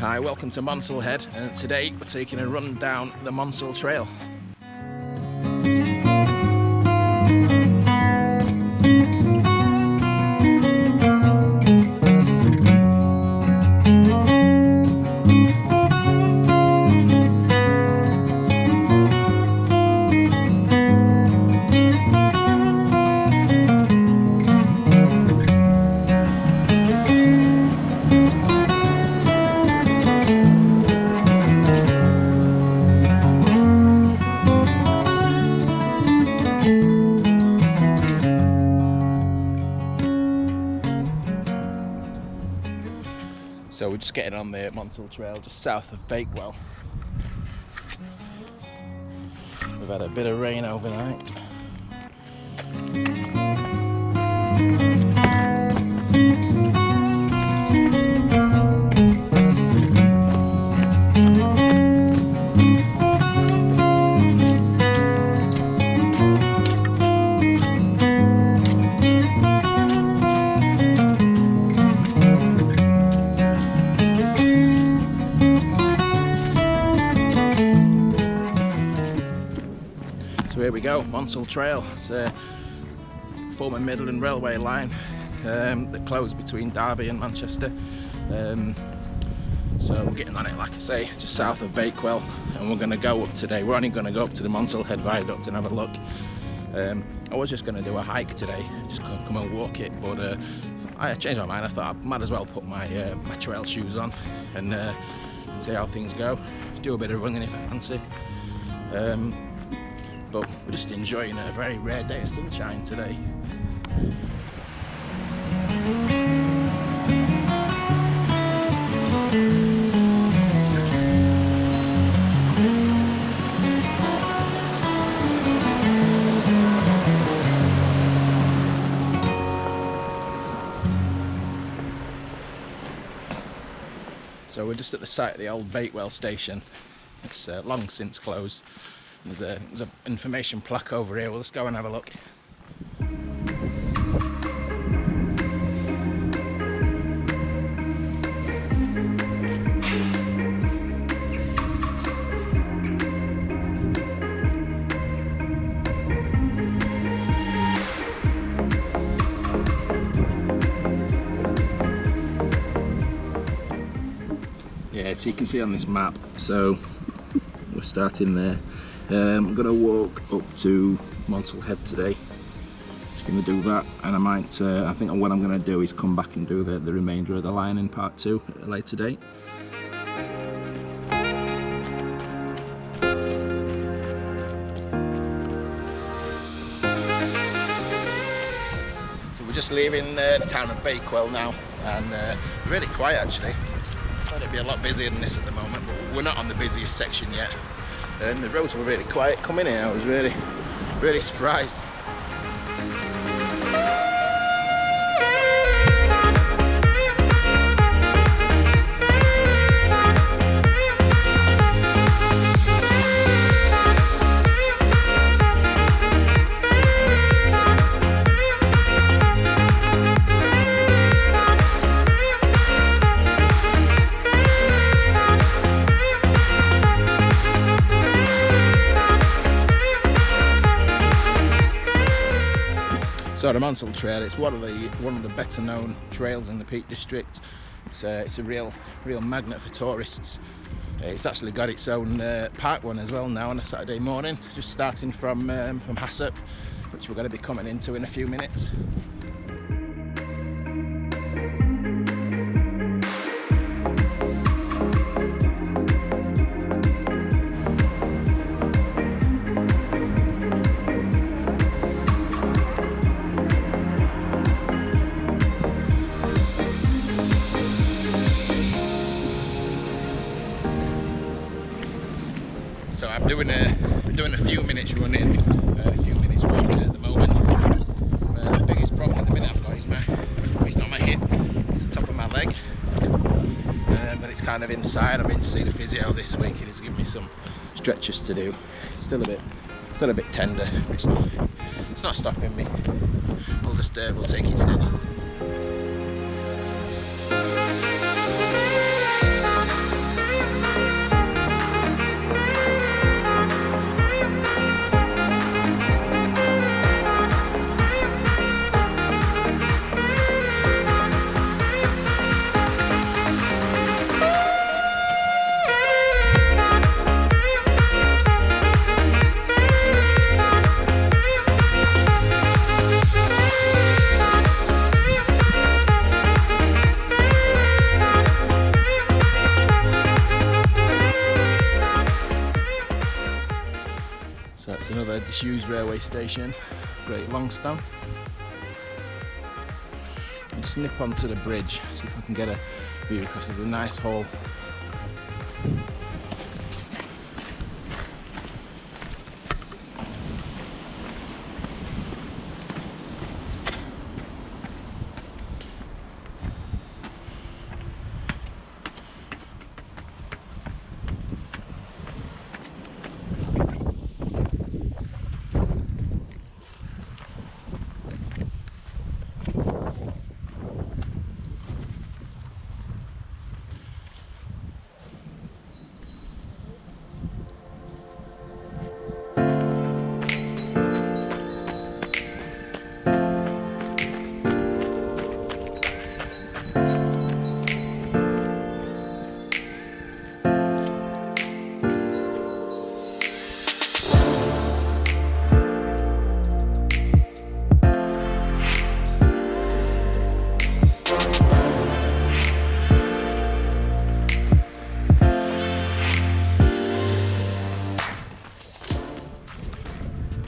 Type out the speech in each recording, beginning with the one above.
Hi, welcome to Monsal Head, and today we're taking a run down the Monsal Trail. So we're just getting on the Monsal Trail just south of Bakewell. We've had a bit of rain overnight. So here we go, Monsal Trail. It's a former Midland Railway line that closed between Derby and Manchester. So we're getting on it, like I say, just south of Bakewell, and we're going to go up today. We're only going to go up to the Monsal Head Viaduct and have a look. I was just going to do a hike today, just come and walk it, but I changed my mind. I thought I might as well put my my trail shoes on and see how things go. Do a bit of running if I fancy. But we're just enjoying a very rare day of sunshine today. So we're just at the site of the old Bakewell Station. It's long since closed. There's an information plaque over here. Well, let's go and have a look. Yeah, so you can see on this map, so we're starting there. I'm going to walk up to Monsal Head today. Just going to do that, and I think what I'm going to do is come back and do the remainder of the line in part 2 at a later date. So we're just leaving the town of Bakewell now, and really quiet actually. I thought it'd be a lot busier than this at the moment, but we're not on the busiest section yet. And the roads were really quiet coming here. I was really surprised. So the Monsal Trail, it's one of the better known trails in the Peak District. It's a real magnet for tourists. It's actually got its own park one as well now on a Saturday morning, just starting from Hassop, which we're going to be coming into in a few minutes. So I'm doing a few minutes running, a few minutes walking at the moment. The biggest problem at the minute I've got is it's not my hip, it's the top of my leg. But it's kind of inside. I've been to see the physio this week and he's given me some stretches to do. It's still a bit tender, but it's not stopping me. We'll take it steady. Disused railway station, Great Longstone. Just nip onto the bridge, see if I can get a view because there's a nice hole.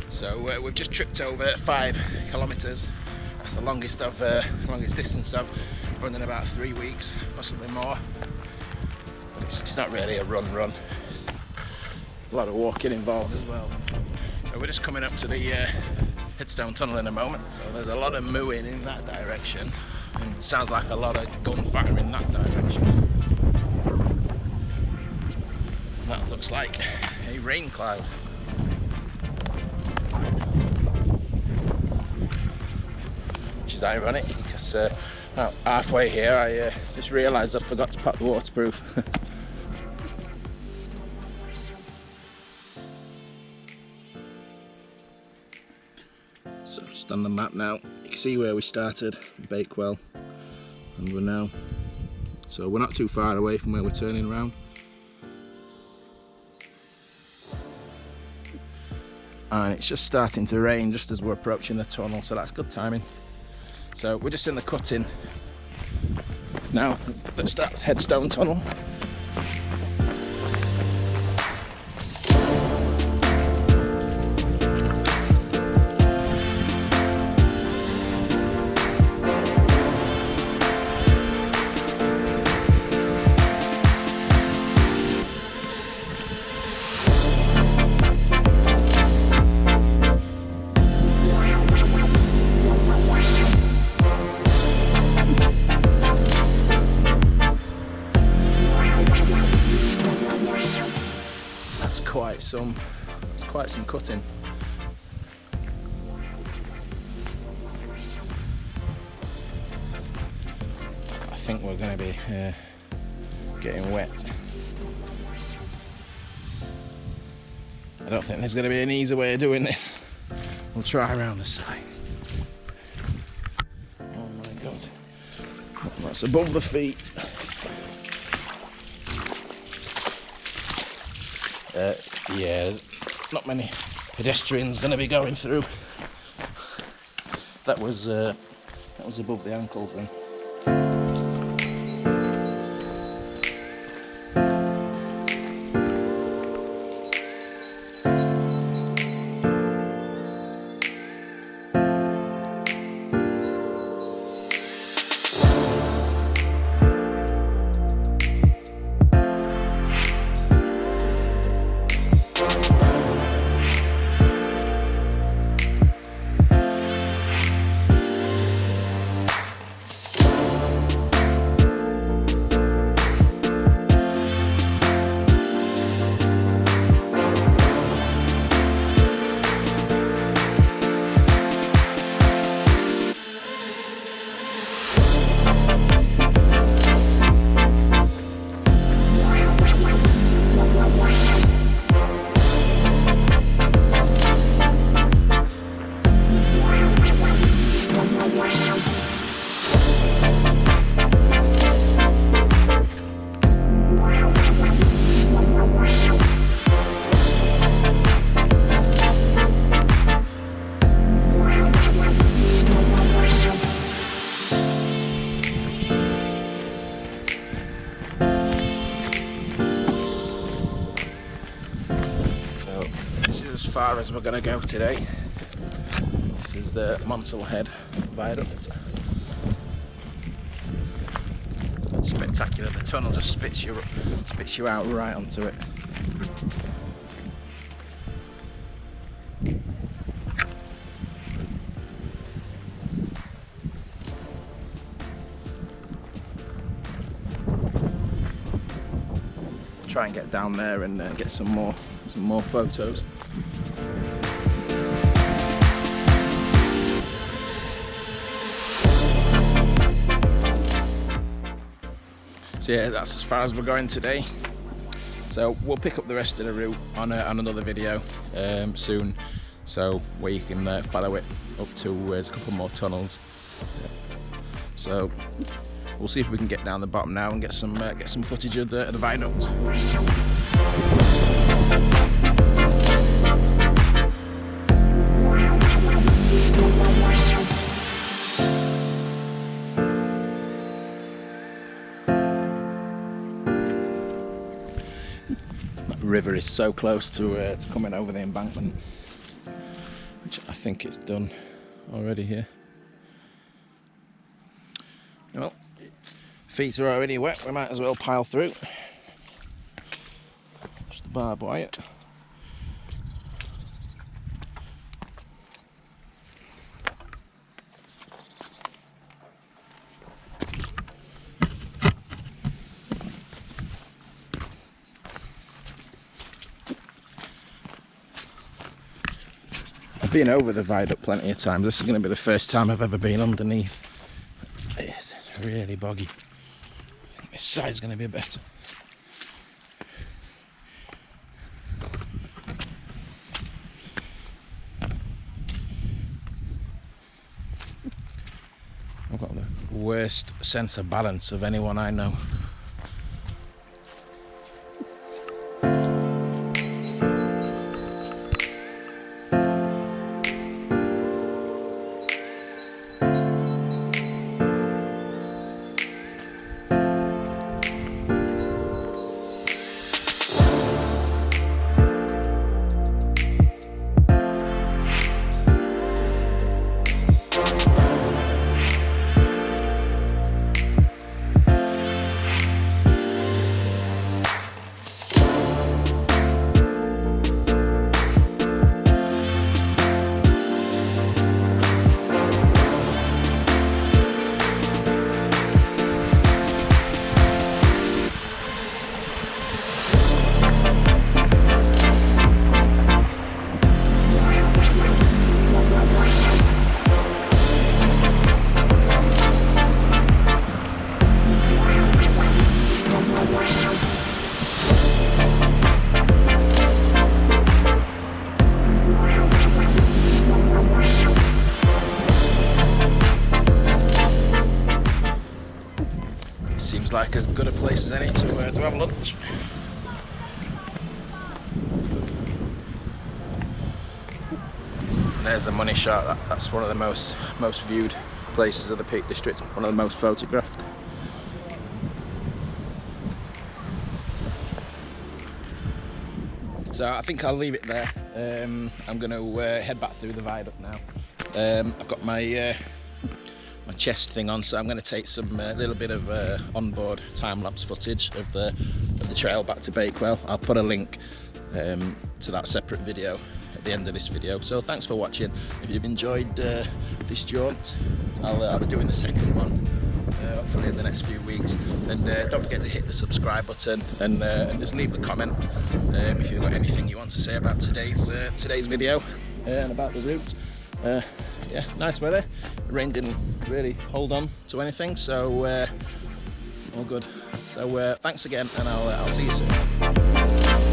So we've just tripped over 5 kilometres. That's the longest distance I've run in about 3 weeks, possibly more. But it's not really a run. A lot of walking involved as well. So we're just coming up to the Headstone Tunnel in a moment. So there's a lot of mooing in that direction, and it sounds like a lot of gunfire in that direction. That looks like a rain cloud. Which is ironic because about halfway here I just realised I forgot to pack the waterproof. So just on the map now, you can see where we started, Bakewell, and we're now, so we're not too far away from where we're turning around. And it's just starting to rain just as we're approaching the tunnel, so that's good timing. So we're just in the cutting now that starts Headstone Tunnel. It's quite some cutting. I think we're going to be getting wet. I don't think there's going to be an easy way of doing this. We'll try around the side. Oh my god, that's above the feet. Yeah, not many pedestrians going to be going through. That was above the ankles then. far as we're going to go today. This is the Monsal Head Viaduct. It's spectacular. The tunnel just spits you out right onto it. Try and get down there and get some more photos. So yeah, that's as far as we're going today. So we'll pick up the rest of the route on another video soon. So where you can follow it up to there's a couple more tunnels. So we'll see if we can get down the bottom now and get some footage of the viaduct. River is so close to coming over the embankment, which I think it's done already here. Well, feet are already wet, we might as well pile through. Just the barbed wire. I've been over the viaduct plenty of times. This is going to be the first time I've ever been underneath. It's really boggy. I think this side's going to be better. I've got the worst sense of balance of anyone I know. Like as good a place as any to have lunch. And there's the money shot. That's one of the most viewed places of the Peak District. One of the most photographed. So I think I'll leave it there. I'm going to head back through the viaduct now. I've got my chest thing on, so I'm going to take some little bit of onboard time-lapse footage of the trail back to Bakewell. I'll put a link to that separate video at the end of this video. So thanks for watching. If you've enjoyed this jaunt, I'll be doing the second one hopefully in the next few weeks. And don't forget to hit the subscribe button and just leave a comment if you've got anything you want to say about today's video and about the route. Yeah, nice weather. The rain didn't really hold on to anything, so all good. So thanks again, and I'll see you soon.